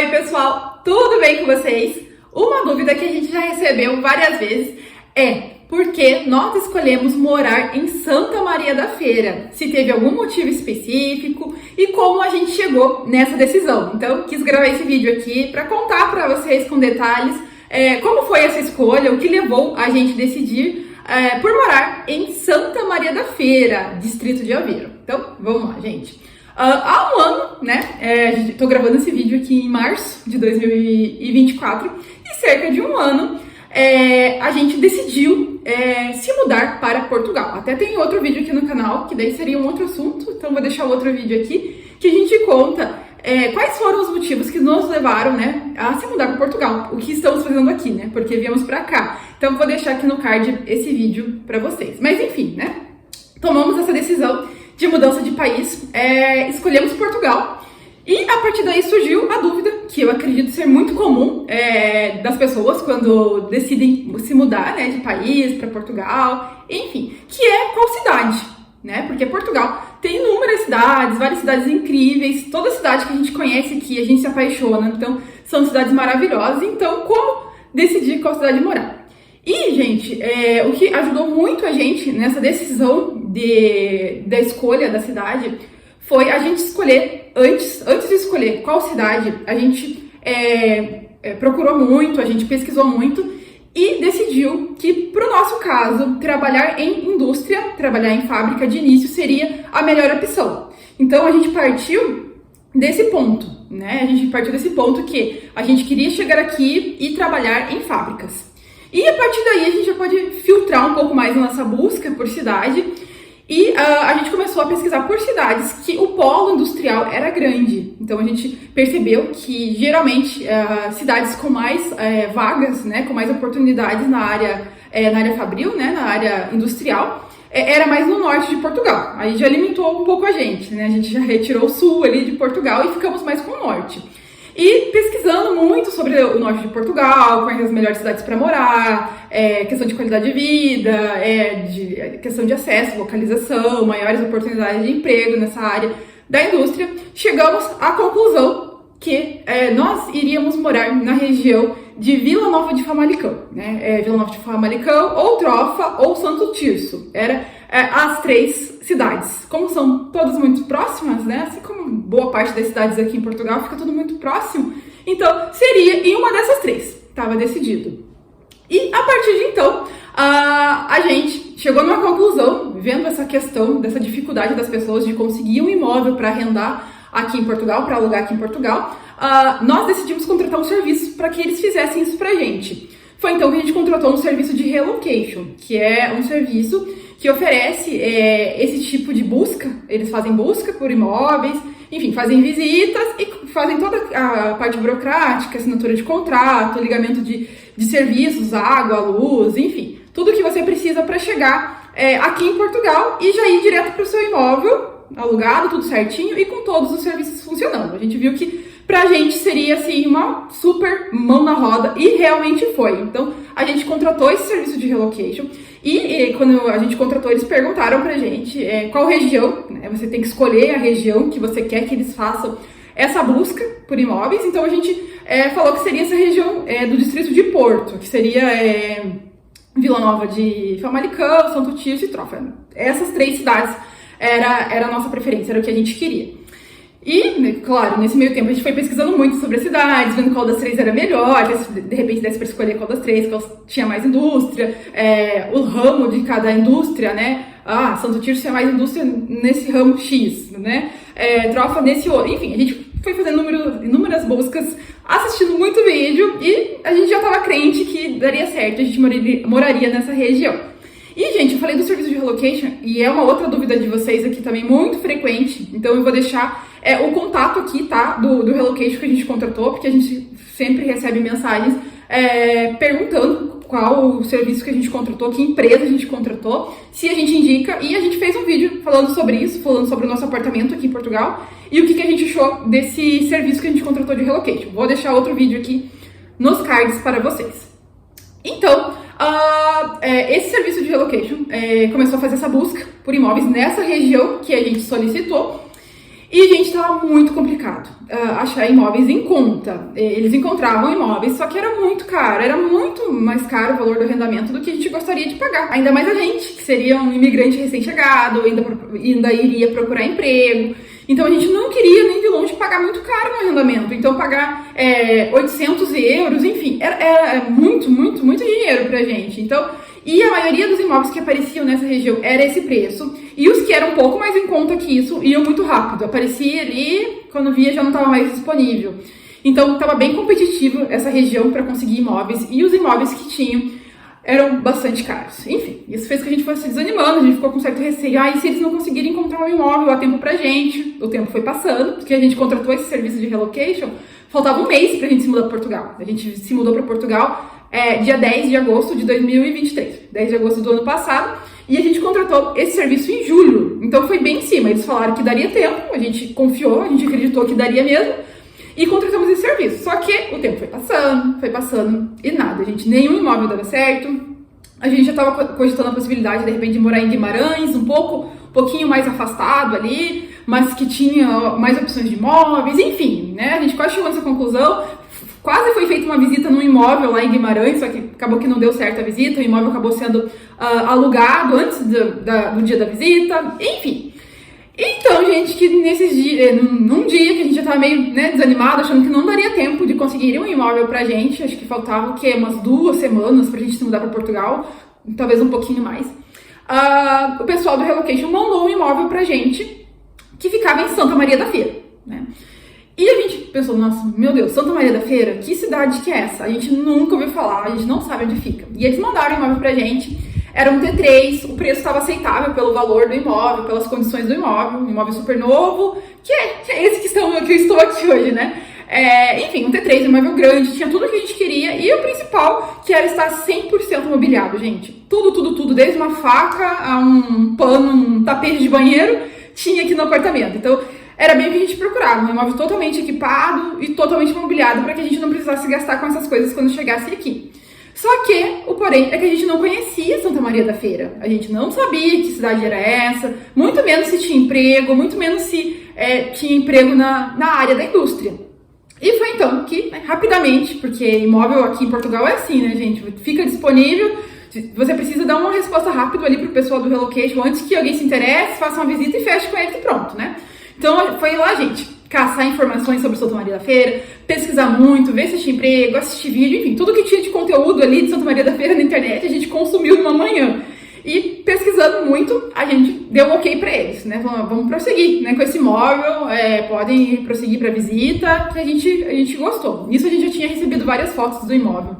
Oi pessoal, tudo bem com vocês? Uma dúvida que a gente já recebeu várias vezes é por que nós escolhemos morar em Santa Maria da Feira? Se teve algum motivo específico e como a gente chegou nessa decisão. Então, quis gravar esse vídeo aqui para contar para vocês com detalhes como foi essa escolha, o que levou a gente a decidir por morar em Santa Maria da Feira, distrito de Aveiro. Então, vamos lá, gente. Há um ano, né, estou gravando esse vídeo aqui em março de 2024 e cerca de um ano a gente decidiu se mudar para Portugal. Até tem outro vídeo aqui no canal, que daí seria um outro assunto, então vou deixar outro vídeo aqui, que a gente conta quais foram os motivos que nos levaram, né, a se mudar para Portugal, o que estamos fazendo aqui, né, porque viemos para cá. Então vou deixar aqui no card esse vídeo para vocês. Mas enfim, né, tomamos essa decisão de mudança de país, escolhemos Portugal e a partir daí surgiu a dúvida, que eu acredito ser muito comum das pessoas quando decidem se mudar, né, de país para Portugal, enfim, que é qual cidade, né, porque Portugal tem inúmeras cidades, várias cidades incríveis, toda cidade que a gente conhece aqui, a gente se apaixona, então são cidades maravilhosas, então como decidir qual cidade morar? E, gente, o que ajudou muito a gente nessa decisão da escolha da cidade foi a gente escolher, antes de escolher qual cidade, a gente procurou muito, a gente pesquisou muito e decidiu que, para o nosso caso, trabalhar em indústria, trabalhar em fábrica de início seria a melhor opção. Então, a gente partiu desse ponto, né? A gente partiu desse ponto que a gente queria chegar aqui e trabalhar em fábricas. E a partir daí a gente já pode filtrar um pouco mais a nossa busca por cidade e a gente começou a pesquisar por cidades que o polo industrial era grande. Então a gente percebeu que geralmente cidades com mais vagas, né, com mais oportunidades na área fabril, né, na área industrial, era mais no norte de Portugal. Aí já limitou um pouco a gente, né? A gente já retirou o sul ali de Portugal e ficamos mais com o norte. E pesquisando muito sobre o norte de Portugal, quais as melhores cidades para morar, questão de qualidade de vida, questão de acesso, localização, maiores oportunidades de emprego nessa área da indústria, chegamos à conclusão que nós iríamos morar na região de Vila Nova de Famalicão, né? Vila Nova de Famalicão, ou Trofa, ou Santo Tirso. Era as três cidades. Como são todas muito próximas, né? Assim como boa parte das cidades aqui em Portugal, fica tudo muito próximo. Então, seria em uma dessas três. Estava decidido. E a partir de então, a gente chegou numa conclusão, vendo essa questão, dessa dificuldade das pessoas de conseguir um imóvel para arrendar aqui em Portugal, para alugar aqui em Portugal, nós decidimos contratar um serviço para que eles fizessem isso pra gente. Foi então que a gente contratou um serviço de relocation, que é um serviço que oferece esse tipo de busca. Eles fazem busca por imóveis, enfim, fazem visitas e fazem toda a parte burocrática, assinatura de contrato, ligamento de serviços, água, luz, enfim, tudo que você precisa para chegar aqui em Portugal e já ir direto para o seu imóvel, alugado, tudo certinho e com todos os serviços funcionando. A gente viu que pra gente seria assim uma super mão na roda e realmente foi. Então a gente contratou esse serviço de relocation e quando a gente contratou eles perguntaram pra gente qual região, né? Você tem que escolher a região que você quer que eles façam essa busca por imóveis. Então a gente falou que seria essa região do distrito de Porto, que seria Vila Nova de Famalicão, Santo Tirso e Trofa. Essas três cidades era a nossa preferência, era o que a gente queria. E, claro, nesse meio tempo a gente foi pesquisando muito sobre as cidades, vendo qual das três era melhor, se de repente desse para escolher qual das três, qual tinha mais indústria, o ramo de cada indústria, né? Santo Tirso tinha mais indústria nesse ramo X, né? Trofa nesse outro. Enfim, a gente foi fazendo inúmeras buscas, assistindo muito vídeo e a gente já estava crente que daria certo, a gente moraria nessa região. E, gente, eu falei do serviço de relocation e é uma outra dúvida de vocês aqui também muito frequente, então eu vou deixar o contato aqui, tá, do relocation que a gente contratou, porque a gente sempre recebe mensagens perguntando qual o serviço que a gente contratou, que empresa a gente contratou, se a gente indica, e a gente fez um vídeo falando sobre isso, falando sobre o nosso apartamento aqui em Portugal e o que a gente achou desse serviço que a gente contratou de relocation. Vou deixar outro vídeo aqui nos cards para vocês. Então, esse serviço de relocation começou a fazer essa busca por imóveis nessa região que a gente solicitou E, gente, estava muito complicado achar imóveis em conta. Eles encontravam imóveis, só que era muito caro. Era muito mais caro o valor do arrendamento do que a gente gostaria de pagar. Ainda mais a gente, que seria um imigrante recém-chegado, ainda iria procurar emprego. Então, a gente não queria nem de longe pagar muito caro no arrendamento. Então, pagar 800 euros, enfim, era muito, muito, muito dinheiro pra gente. Então, e a maioria dos imóveis que apareciam nessa região era esse preço. E os que eram um pouco mais em conta que isso iam muito rápido. Aparecia ali, quando via já não estava mais disponível. Então estava bem competitivo essa região para conseguir imóveis. E os imóveis que tinham eram bastante caros. Enfim, isso fez que a gente fosse desanimando. A gente ficou com certo receio. E se eles não conseguirem encontrar um imóvel a tempo pra gente? O tempo foi passando, porque a gente contratou esse serviço de relocation. Faltava um mês pra gente se mudar para Portugal. A gente se mudou para Portugal dia 10 de agosto de 2023. 10 de agosto do ano passado. E a gente contratou esse serviço em julho. Então foi bem em cima. Eles falaram que daria tempo. A gente confiou, a gente acreditou que daria mesmo. E contratamos esse serviço. Só que o tempo foi passando e nada, gente. Nenhum imóvel dava certo. A gente já estava cogitando a possibilidade, de repente, de morar em Guimarães, um pouquinho mais afastado ali, mas que tinha mais opções de imóveis, enfim, né? A gente quase chegou nessa conclusão. Quase foi feita uma visita num imóvel lá em Guimarães, só que acabou que não deu certo a visita, o imóvel acabou sendo alugado antes do dia da visita, enfim. Então, gente, que num dia que a gente já tava meio desanimado, achando que não daria tempo de conseguir um imóvel pra gente, acho que faltava umas 2 semanas pra gente se mudar pra Portugal, talvez um pouquinho mais, o pessoal do Relocation mandou um imóvel pra gente que ficava em Santa Maria da Feira, né? E a gente pensou, nossa, meu Deus, Santa Maria da Feira, que cidade que é essa? A gente nunca ouviu falar, a gente não sabe onde fica. E eles mandaram o imóvel pra gente, era um T3, o preço estava aceitável pelo valor do imóvel, pelas condições do imóvel, um imóvel super novo, que é esse que eu estou aqui hoje, né? Enfim, um T3, um imóvel grande, tinha tudo que a gente queria, e o principal, que era estar 100% mobiliado, gente. Tudo, desde uma faca a um pano, um tapete de banheiro, tinha aqui no apartamento. Então, era bem o que a gente procurava, um imóvel totalmente equipado e totalmente mobiliado para que a gente não precisasse gastar com essas coisas quando chegasse aqui. Só que o porém é que a gente não conhecia Santa Maria da Feira. A gente não sabia que cidade era essa, muito menos se tinha emprego, muito menos se tinha emprego na área da indústria. E foi então que, rapidamente, porque imóvel aqui em Portugal é assim, né, gente? Fica disponível, você precisa dar uma resposta rápida ali pro pessoal do Relocation antes que alguém se interesse, faça uma visita e feche com ele e pronto, né? Então, foi lá, gente, caçar informações sobre Santa Maria da Feira, pesquisar muito, ver se tinha emprego, assistir vídeo, enfim, tudo que tinha de conteúdo ali de Santa Maria da Feira na internet, a gente consumiu numa manhã. E pesquisando muito, a gente deu um ok pra eles, né? Vamos prosseguir, né, com esse imóvel, podem prosseguir pra visita, que a gente gostou. Nisso a gente já tinha recebido várias fotos do imóvel.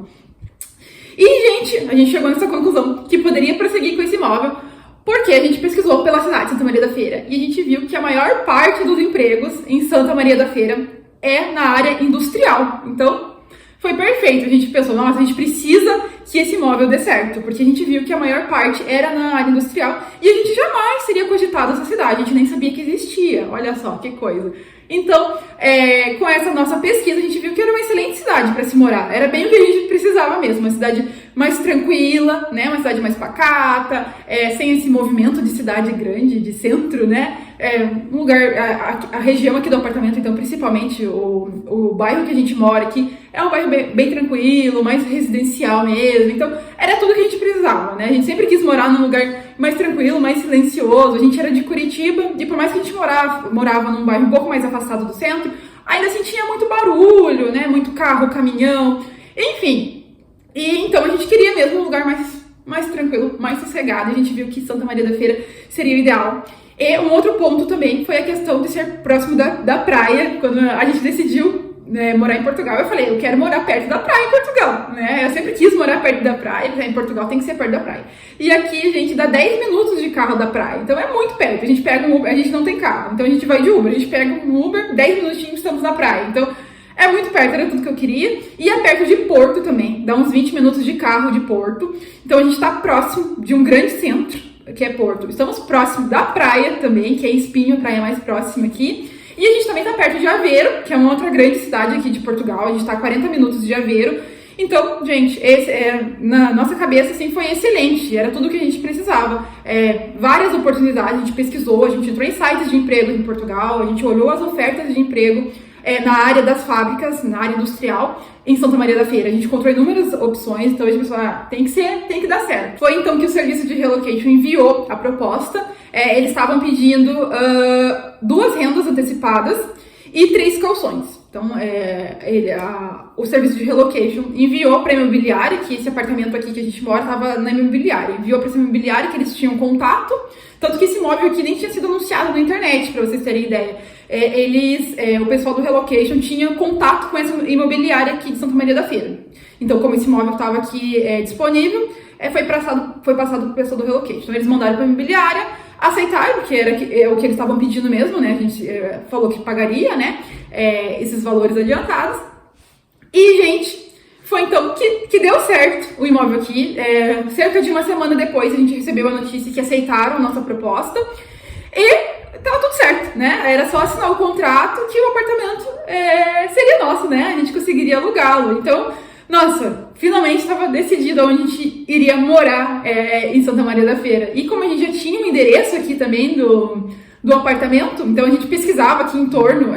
E, gente, a gente chegou nessa conclusão que poderia prosseguir com esse imóvel, porque a gente pesquisou pela cidade de Santa Maria da Feira e a gente viu que a maior parte dos empregos em Santa Maria da Feira é na área industrial. Então, foi perfeito. A gente pensou, nossa, a gente precisa que esse imóvel dê certo, porque a gente viu que a maior parte era na área industrial e a gente jamais seria cogitado essa cidade, a gente nem sabia que existia. Olha só, que coisa. Então, com essa nossa pesquisa, a gente viu que era uma excelente cidade para se morar. Era bem o que a gente precisava mesmo, uma cidade mais tranquila, né? Uma cidade mais pacata, sem esse movimento de cidade grande, de centro, né? Um lugar, a região aqui do apartamento, então, principalmente o bairro que a gente mora aqui, é um bairro bem tranquilo, mais residencial mesmo. Então, era tudo que a gente precisava, né? A gente sempre quis morar num lugar mais tranquilo, mais silencioso. A gente era de Curitiba e por mais que a gente morava num bairro um pouco mais afastado do centro, ainda assim tinha muito barulho, né? Muito carro, caminhão, enfim. E então a gente queria mesmo um lugar mais tranquilo, mais sossegado. A gente viu que Santa Maria da Feira seria o ideal. E um outro ponto também foi a questão de ser próximo da praia. Quando a gente decidiu morar em Portugal, eu falei, eu quero morar perto da praia em Portugal, né? Eu sempre quis morar perto da praia, porque em Portugal tem que ser perto da praia. E aqui a gente dá 10 minutos de carro da praia, então é muito perto. A gente pega um Uber, a gente não tem carro, então a gente vai de Uber, a gente pega um Uber, 10 minutinhos estamos na praia. Então é muito perto, era tudo que eu queria. E é perto de Porto também, dá uns 20 minutos de carro de Porto. Então a gente tá próximo de um grande centro, que é Porto. Estamos próximo da praia também, que é Espinho, a praia mais próxima aqui. E a gente também tá perto de Aveiro, que é uma outra grande cidade aqui de Portugal. A gente tá a 40 minutos de Aveiro. Então, gente, na nossa cabeça, assim, foi excelente, era tudo que a gente precisava. Várias oportunidades, a gente pesquisou, a gente entrou em sites de emprego em Portugal, a gente olhou as ofertas de emprego na área das fábricas, na área industrial, em Santa Maria da Feira. A gente encontrou inúmeras opções, então a gente pensou, tem que dar certo. Foi então que o serviço de relocation enviou a proposta. Eles estavam pedindo 2 rendas antecipadas e 3 calções. Então, o serviço de relocation enviou para a imobiliária, que esse apartamento aqui que a gente mora estava na imobiliária. Enviou para essa imobiliária que eles tinham contato, tanto que esse imóvel aqui nem tinha sido anunciado na internet, para vocês terem ideia. O pessoal do relocation tinha contato com essa imobiliária aqui de Santa Maria da Feira. Então, como esse imóvel estava aqui disponível, foi passado para o pessoal do relocation. Então, eles mandaram para a imobiliária, aceitaram, porque era o que eles estavam pedindo mesmo, né? A gente falou que pagaria, né? Esses valores adiantados. E, gente, foi então que deu certo o imóvel aqui. Cerca de uma semana depois, a gente recebeu a notícia que aceitaram a nossa proposta. E tava tudo certo, né? Era só assinar o contrato que o apartamento seria nosso, né? A gente conseguiria alugá-lo. Então, nossa, finalmente estava decidido onde a gente iria morar em Santa Maria da Feira. E como a gente já tinha um endereço aqui também do apartamento, então a gente pesquisava aqui em torno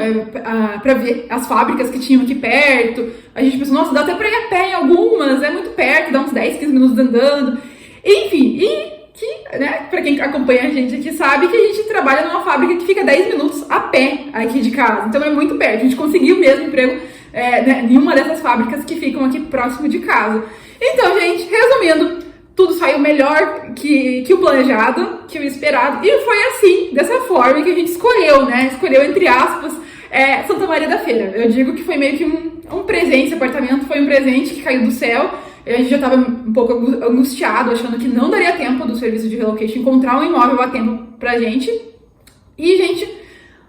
para ver as fábricas que tinham aqui perto. A gente pensou, nossa, dá até para ir a pé em algumas, é muito perto, dá uns 10, 15 minutos andando. Enfim, né, para quem acompanha a gente aqui sabe que a gente trabalha numa fábrica que fica 10 minutos a pé aqui de casa. Então é muito perto, a gente conseguiu mesmo emprego em uma dessas fábricas que ficam aqui próximo de casa. Então, gente, resumindo, tudo saiu melhor que o planejado, que o esperado. E foi assim, dessa forma que a gente escolheu, né? Escolheu, entre aspas, Santa Maria da Feira. Eu digo que foi meio que um presente, esse apartamento foi um presente que caiu do céu. A gente já estava um pouco angustiado, achando que não daria tempo do serviço de relocation encontrar um imóvel a tempo pra gente. E, gente,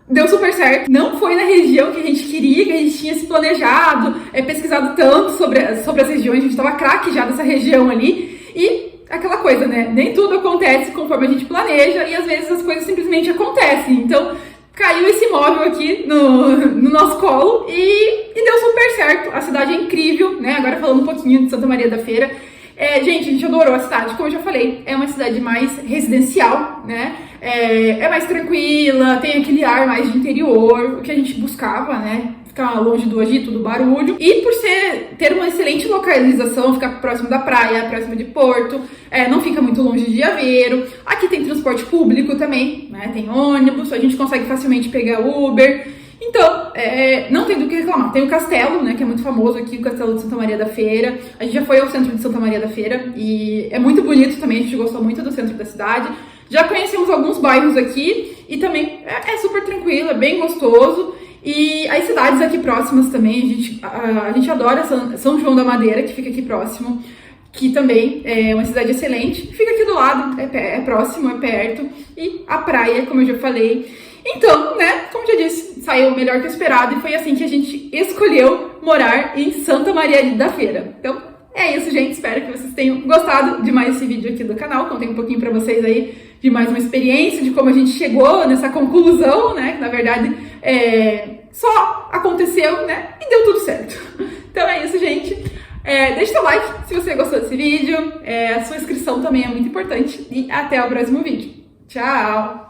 deu super certo. Não foi na região que a gente queria, que a gente tinha se planejado, pesquisado tanto sobre as regiões. A gente estava craque já dessa região ali. E aquela coisa, né? Nem tudo acontece conforme a gente planeja e às vezes as coisas simplesmente acontecem. Então, caiu esse imóvel aqui no nosso colo e deu super certo. A cidade é incrível, né? Agora falando um pouquinho de Santa Maria da Feira. Gente, a gente adorou a cidade. Como eu já falei, é uma cidade mais residencial, né? É mais tranquila, tem aquele ar mais de interior, o que a gente buscava, né? Ficar longe do agito, do barulho. E por ter uma excelente localização, ficar próximo da praia, próximo de Porto, não fica muito longe de Aveiro. Aqui tem transporte público também, né? Tem ônibus, a gente consegue facilmente pegar Uber. Então, não tem do que reclamar. Tem o castelo, né, que é muito famoso aqui, o Castelo de Santa Maria da Feira. A gente já foi ao centro de Santa Maria da Feira e é muito bonito também, a gente gostou muito do centro da cidade. Já conhecemos alguns bairros aqui e também é super tranquilo, é bem gostoso. E as cidades aqui próximas também, a gente adora São João da Madeira, que fica aqui próximo, que também é uma cidade excelente, fica aqui do lado, é próximo, é perto, e a praia, como eu já falei. Então, né, como já disse, saiu melhor que o esperado e foi assim que a gente escolheu morar em Santa Maria da Feira. Então, é isso, gente, espero que vocês tenham gostado de mais esse vídeo aqui do canal, contei um pouquinho pra vocês aí de mais uma experiência, de como a gente chegou nessa conclusão, né, que na verdade só aconteceu, né, e deu tudo certo. Então é isso, gente. Deixa seu like se você gostou desse vídeo, a sua inscrição também é muito importante e até o próximo vídeo. Tchau!